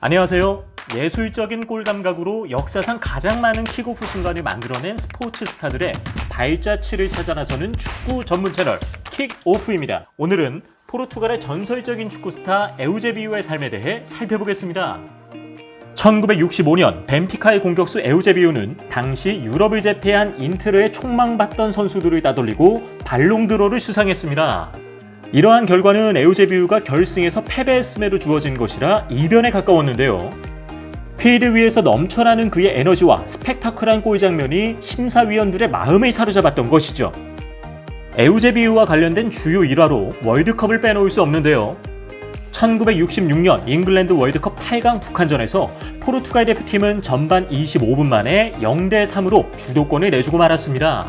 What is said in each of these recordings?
안녕하세요. 예술적인 골 감각으로 역사상 가장 많은 킥오프 순간을 만들어낸 스포츠 스타들의 발자취를 찾아 나서는 축구 전문 채널 킥오프입니다. 오늘은 포르투갈의 전설적인 축구 스타 에우제비우의 삶에 대해 살펴보겠습니다. 1965년 벤피카의 공격수 에우제비우는 당시 유럽을 제패한 인테르에 촉망받던 선수들을 따돌리고 발롱드로를 수상했습니다. 이러한 결과는 에우제비우가 결승에서 패배했음에도 주어진 것이라 이변에 가까웠는데요. 필드 위에서 넘쳐나는 그의 에너지와 스펙타클한 골 장면이 심사위원들의 마음을 사로잡았던 것이죠. 에우제비우와 관련된 주요 일화로 월드컵을 빼놓을 수 없는데요. 1966년 잉글랜드 월드컵 8강 북한전에서 포르투갈 대표팀은 전반 25분 만에 0대3으로 주도권을 내주고 말았습니다.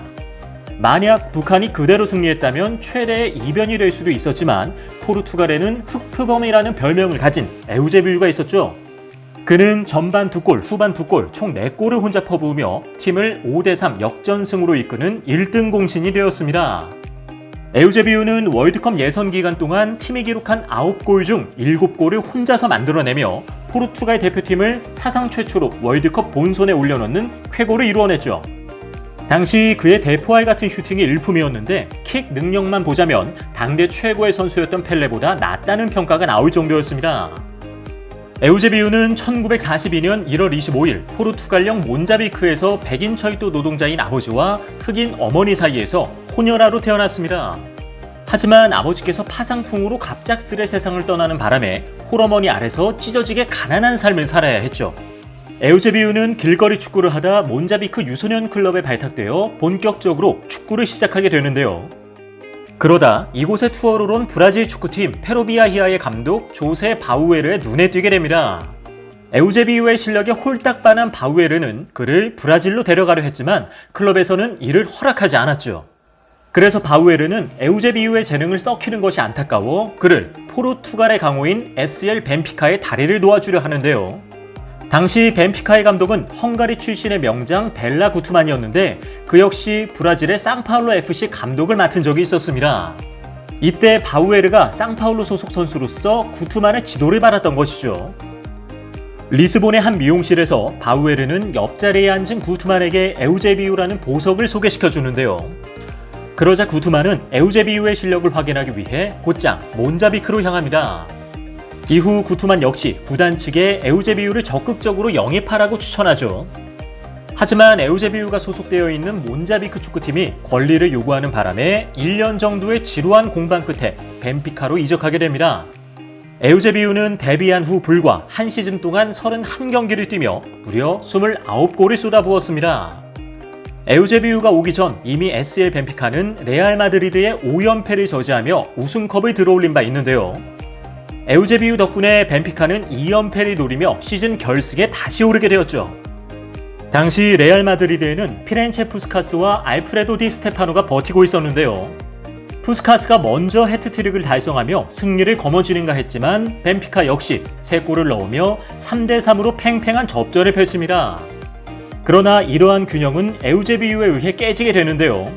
만약 북한이 그대로 승리했다면 최대의 이변이 될 수도 있었지만 포르투갈에는 흑표범이라는 별명을 가진 에우제비우가 있었죠. 그는 전반 2골, 후반 2골, 총 4골을 혼자 퍼부으며 팀을 5대3 역전승으로 이끄는 1등 공신이 되었습니다. 에우제비우는 월드컵 예선 기간 동안 팀이 기록한 9골 중 7골을 혼자서 만들어내며 포르투갈 대표팀을 사상 최초로 월드컵 본선에 올려놓는 쾌거를 이루어냈죠. 당시 그의 대포알 같은 슈팅이 일품이었는데 킥 능력만 보자면 당대 최고의 선수였던 펠레보다 낫다는 평가가 나올 정도였습니다. 에우제비우는 1942년 1월 25일 포르투갈령 몬자비크에서 백인 철도 노동자인 아버지와 흑인 어머니 사이에서 호녀라로 태어났습니다. 하지만 아버지께서 파상풍으로 갑작스레 세상을 떠나는 바람에 홀어머니 아래서 찢어지게 가난한 삶을 살아야 했죠. 에우제비우는 길거리 축구를 하다 몬자비크 유소년 클럽에 발탁되어 본격적으로 축구를 시작하게 되는데요. 그러다 이곳에 투어를 온 브라질 축구팀 페로비아히아의 감독 조세 바우에르의 눈에 띄게 됩니다. 에우제비우의 실력에 홀딱 반한 바우에르는 그를 브라질로 데려가려 했지만 클럽에서는 이를 허락하지 않았죠. 그래서 바우에르는 에우제비우의 재능을 썩히는 것이 안타까워 그를 포르투갈의 강호인 SL 벤피카의 다리를 놓아주려 하는데요. 당시 벤피카의 감독은 헝가리 출신의 명장 벨라 구투만이었는데 그 역시 브라질의 상파울루 FC 감독을 맡은 적이 있었습니다. 이때 바우에르가 상파울루 소속 선수로서 구투만의 지도를 받았던 것이죠. 리스본의 한 미용실에서 바우에르는 옆자리에 앉은 구투만에게 에우제비우라는 보석을 소개시켜 주는데요. 그러자 구투만은 에우제비우의 실력을 확인하기 위해 곧장 몬자비크로 향합니다. 이후 구투만 역시 구단 측에 에우제비우를 적극적으로 영입하라고 추천하죠. 하지만 에우제비우가 소속되어 있는 몬자비크 축구팀이 권리를 요구하는 바람에 1년 정도의 지루한 공방 끝에 벤피카로 이적하게 됩니다. 에우제비우는 데뷔한 후 불과 한 시즌 동안 31경기를 뛰며 무려 29골을 쏟아부었습니다. 에우제비우가 오기 전 이미 SL 벤피카는 레알 마드리드의 5연패를 저지하며 우승컵을 들어올린 바 있는데요. 에우제비우 덕분에 벤피카는 2연패를 노리며 시즌 결승에 다시 오르게 되었죠. 당시 레알 마드리드에는 피렌체 푸스카스와 알프레도 디 스테파노가 버티고 있었는데요. 푸스카스가 먼저 해트트릭을 달성하며 승리를 거머쥐는가 했지만 벤피카 역시 3골을 넣으며 3대3으로 팽팽한 접전을 펼칩니다. 그러나 이러한 균형은 에우제비우에 의해 깨지게 되는데요.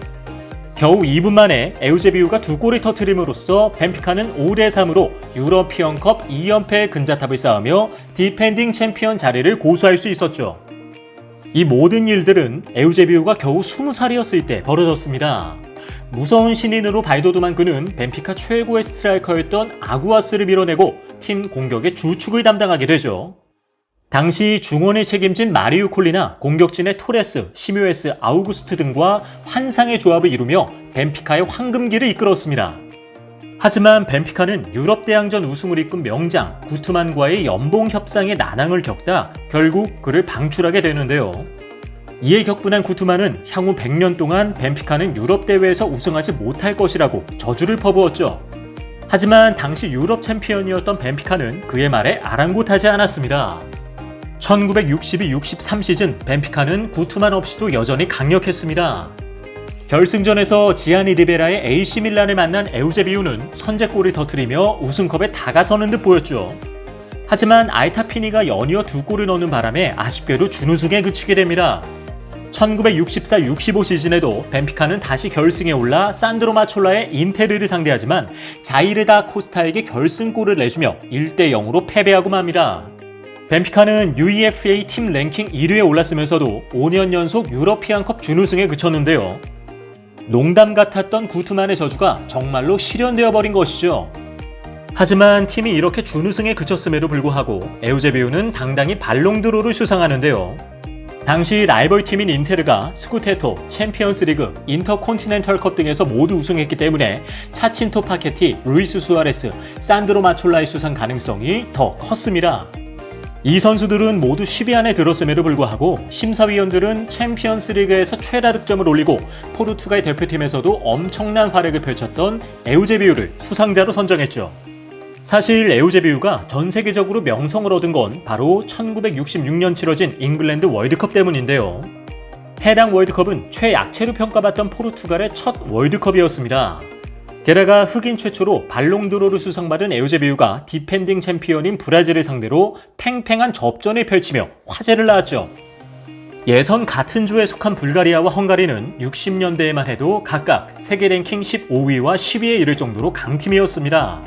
겨우 2분 만에 에우제비우가 2골을 터뜨림으로써 벤피카는 5대3으로 유러피언컵 2연패의 근자탑을 쌓으며 디펜딩 챔피언 자리를 고수할 수 있었죠. 이 모든 일들은 에우제비우가 겨우 20살이었을 때 벌어졌습니다. 무서운 신인으로 발돋움한 그는 벤피카 최고의 스트라이커였던 아구아스를 밀어내고 팀 공격의 주축을 담당하게 되죠. 당시 중원을 책임진 마리우 콜리나 공격진의 토레스, 시뮤에스, 아우구스트 등과 환상의 조합을 이루며 벤피카의 황금기를 이끌었습니다. 하지만 벤피카는 유럽 대항전 우승을 이끈 명장 구투만과의 연봉 협상의 난항을 겪다 결국 그를 방출하게 되는데요. 이에 격분한 구투만은 향후 100년 동안 벤피카는 유럽 대회에서 우승하지 못할 것이라고 저주를 퍼부었죠. 하지만 당시 유럽 챔피언이었던 벤피카는 그의 말에 아랑곳하지 않았습니다. 1962-63 시즌 벤피카는 구투만 없이도 여전히 강력했습니다. 결승전에서 지아니 리베라의 AC 밀란을 만난 에우제비우는 선제골을 터뜨리며 우승컵에 다가서는 듯 보였죠. 하지만 알타피니가 연이어 2골을 넣는 바람에 아쉽게도 준우승에 그치게 됩니다. 1964-65 시즌에도 벤피카는 다시 결승에 올라 산드로 마촐라의 인테르를 상대하지만 자이르다 코스타에게 결승골을 내주며 1대0으로 패배하고 맙니다. 벤피카는 UEFA 팀 랭킹 1위에 올랐으면서도 5년 연속 유러피안컵 준우승에 그쳤는데요. 농담 같았던 구트만의 저주가 정말로 실현되어 버린 것이죠. 하지만 팀이 이렇게 준우승에 그쳤음에도 불구하고 에우제비우는 당당히 발롱드로를 수상하는데요. 당시 라이벌 팀인 인테르가 스쿠테토, 챔피언스리그, 인터콘티넨털컵 등에서 모두 우승했기 때문에 차친토 파케티, 루이스 수아레스, 산드로 마촐라의 수상 가능성이 더 컸습니다. 이 선수들은 모두 10위 안에 들었음에도 불구하고 심사위원들은 챔피언스리그에서 최다 득점을 올리고 포르투갈 대표팀에서도 엄청난 활약을 펼쳤던 에우제비우를 수상자로 선정했죠. 사실 에우제비우가 전 세계적으로 명성을 얻은 건 바로 1966년 치러진 잉글랜드 월드컵 때문인데요. 해당 월드컵은 최약체로 평가받던 포르투갈의 첫 월드컵이었습니다. 게다가 흑인 최초로 발롱드로를 수상받은 에우제비우가 디펜딩 챔피언인 브라질을 상대로 팽팽한 접전을 펼치며 화제를 낳았죠. 예선 같은 조에 속한 불가리아와 헝가리는 60년대에만 해도 각각 세계 랭킹 15위와 10위에 이를 정도로 강팀이었습니다.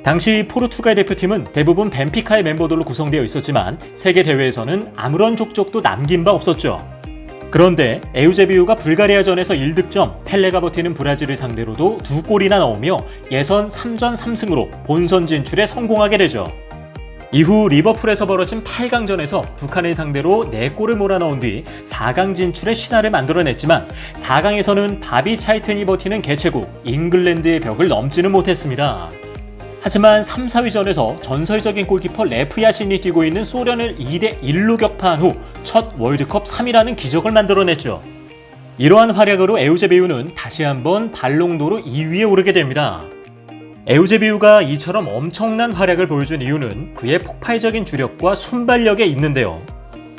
당시 포르투갈 대표팀은 대부분 벤피카의 멤버들로 구성되어 있었지만 세계 대회에서는 아무런 족적도 남긴 바 없었죠. 그런데 에우제비우가 불가리아전에서 1득점, 펠레가 버티는 브라질을 상대로도 2골이나 넣으며 예선 3전 3승으로 본선 진출에 성공하게 되죠. 이후 리버풀에서 벌어진 8강전에서 북한을 상대로 4골을 몰아넣은 뒤 4강 진출의 신화를 만들어냈지만 4강에서는 바비 차이튼이 버티는 개최국 잉글랜드의 벽을 넘지는 못했습니다. 하지만 3, 4위전에서 전설적인 골키퍼 레프 야신이 뛰고 있는 소련을 2대1로 격파한 후 첫 월드컵 3위라는 기적을 만들어냈죠. 이러한 활약으로 에우제비우는 다시 한번 발롱도르 2위에 오르게 됩니다. 에우제비우가 이처럼 엄청난 활약을 보여준 이유는 그의 폭발적인 주력과 순발력에 있는데요.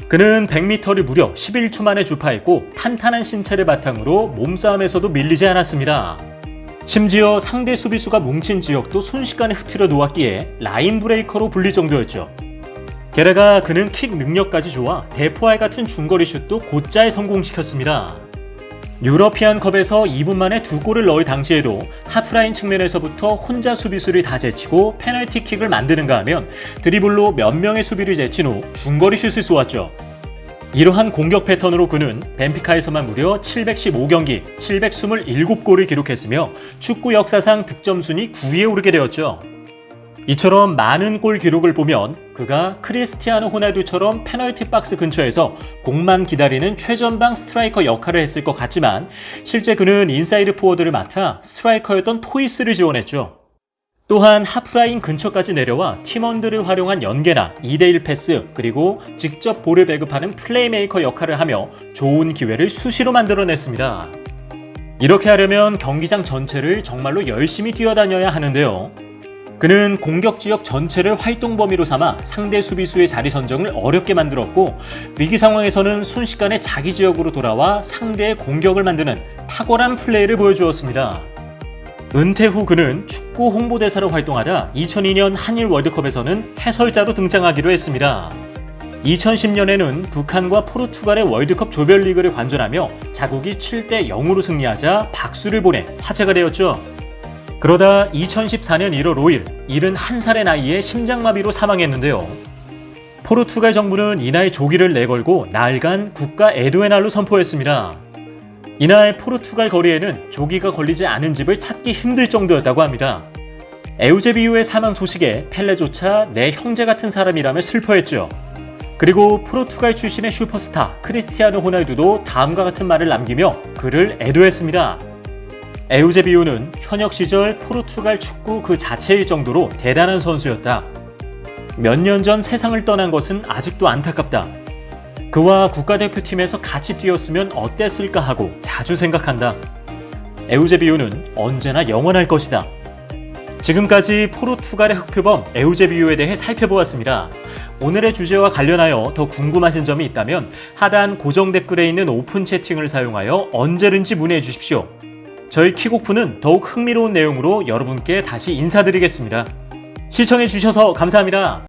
그는 100m를 무려 11초 만에 주파했고 탄탄한 신체를 바탕으로 몸싸움에서도 밀리지 않았습니다. 심지어 상대 수비수가 뭉친 지역도 순식간에 흐트려 놓았기에 라인 브레이커로 불릴 정도였죠. 게다가 그는 킥 능력까지 좋아 대포알 같은 중거리 슛도 곧잘 성공시켰습니다. 유러피안컵에서 2분 만에 2골을 넣을 당시에도 하프라인 측면에서부터 혼자 수비수를 다 제치고 페널티킥을 만드는가 하면 드리블로 몇 명의 수비를 제친 후 중거리 슛을 쏘았죠. 이러한 공격 패턴으로 그는 벤피카에서만 무려 715경기, 727골을 기록했으며 축구 역사상 득점 순위 9위에 오르게 되었죠. 이처럼 많은 골 기록을 보면 그가 크리스티아노 호날두처럼 페널티 박스 근처에서 공만 기다리는 최전방 스트라이커 역할을 했을 것 같지만 실제 그는 인사이드 포워드를 맡아 스트라이커였던 토이스를 지원했죠. 또한 하프라인 근처까지 내려와 팀원들을 활용한 연계나 2대1 패스 그리고 직접 볼을 배급하는 플레이메이커 역할을 하며 좋은 기회를 수시로 만들어냈습니다. 이렇게 하려면 경기장 전체를 정말로 열심히 뛰어다녀야 하는데요. 그는 공격 지역 전체를 활동 범위로 삼아 상대 수비수의 자리 선정을 어렵게 만들었고 위기 상황에서는 순식간에 자기 지역으로 돌아와 상대의 공격을 만드는 탁월한 플레이를 보여주었습니다. 은퇴 후 그는 축구 홍보대사로 활동하다 2002년 한일 월드컵에서는 해설자로 등장하기도 했습니다. 2010년에는 북한과 포르투갈의 월드컵 조별리그를 관전하며 자국이 7대 0으로 승리하자 박수를 보내 화제가 되었죠. 그러다 2014년 1월 5일 71살의 나이에 심장마비로 사망했는데요. 포르투갈 정부는 이날 조기를 내걸고 나흘간 국가 애도의 날로 선포했습니다. 이날 포르투갈 거리에는 조기가 걸리지 않은 집을 찾기 힘들 정도였다고 합니다. 에우제비우의 사망 소식에 펠레조차 내 형제 같은 사람이라며 슬퍼했죠. 그리고 포르투갈 출신의 슈퍼스타 크리스티아노 호날두도 다음과 같은 말을 남기며 그를 애도했습니다. 에우제비우는 현역 시절 포르투갈 축구 그 자체일 정도로 대단한 선수였다. 몇 년 전 세상을 떠난 것은 아직도 안타깝다. 그와 국가대표팀에서 같이 뛰었으면 어땠을까 하고 자주 생각한다. 에우제비우는 언제나 영원할 것이다. 지금까지 포르투갈의 흑표범 에우제비우에 대해 살펴보았습니다. 오늘의 주제와 관련하여 더 궁금하신 점이 있다면 하단 고정 댓글에 있는 오픈 채팅을 사용하여 언제든지 문의해 주십시오. 저희 킥오프는 더욱 흥미로운 내용으로 여러분께 다시 인사드리겠습니다. 시청해주셔서 감사합니다.